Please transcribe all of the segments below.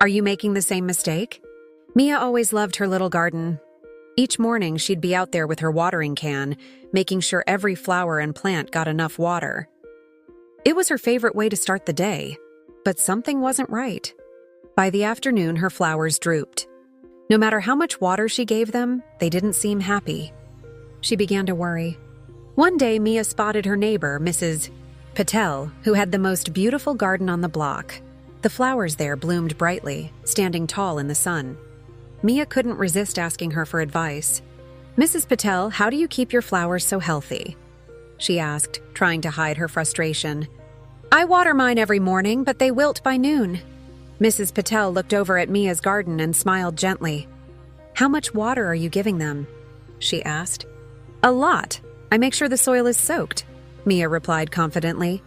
Are you making the same mistake? Mia always loved her little garden. Each morning, she'd be out there with her watering can, making sure every flower and plant got enough water. It was her favorite way to start the day, but something wasn't right. By the afternoon, her flowers drooped. No matter how much water she gave them, they didn't seem happy. She began to worry. One day, Mia spotted her neighbor, Mrs. Patel, who had the most beautiful garden on the block. The flowers there bloomed brightly, standing tall in the sun. Mia couldn't resist asking her for advice. "Mrs. Patel, how do you keep your flowers so healthy?" she asked, trying to hide her frustration. "I water mine every morning, but they wilt by noon." Mrs. Patel looked over at Mia's garden and smiled gently. "How much water are you giving them?" she asked. "A lot. I make sure the soil is soaked," Mia replied confidently.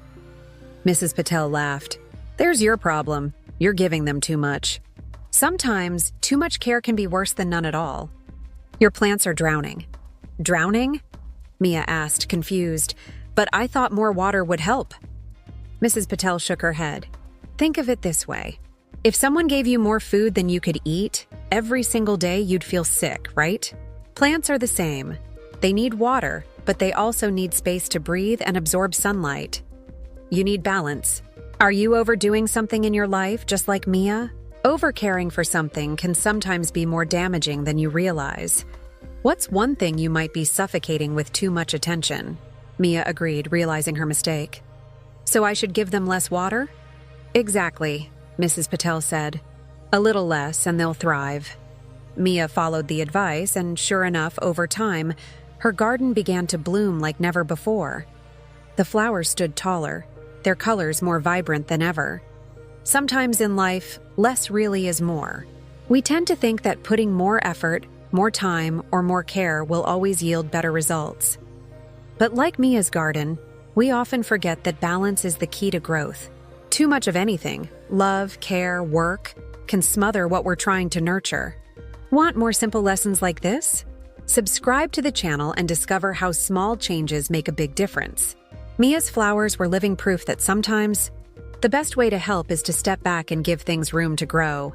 Mrs. Patel laughed. "There's your problem. You're giving them too much. Sometimes, too much care can be worse than none at all. Your plants are drowning." "Drowning?" Mia asked, confused. "But I thought more water would help." Mrs. Patel shook her head. "Think of it this way. If someone gave you more food than you could eat, every single day you'd feel sick, right? Plants are the same. They need water, but they also need space to breathe and absorb sunlight. You need balance. Are you overdoing something in your life, just like Mia? Overcaring for something can sometimes be more damaging than you realize. What's one thing you might be suffocating with too much attention?" Mia agreed, realizing her mistake. "So I should give them less water?" "Exactly," Mrs. Patel said. "A little less and they'll thrive." Mia followed the advice, and sure enough, over time, her garden began to bloom like never before. The flowers stood taller, their colors more vibrant than ever. Sometimes in life, less really is more. We tend to think that putting more effort, more time, or more care will always yield better results. But like Mia's garden, we often forget that balance is the key to growth. Too much of anything, love, care, work, can smother what we're trying to nurture. Want more simple lessons like this? Subscribe to the channel and discover how small changes make a big difference. Mia's flowers were living proof that sometimes the best way to help is to step back and give things room to grow.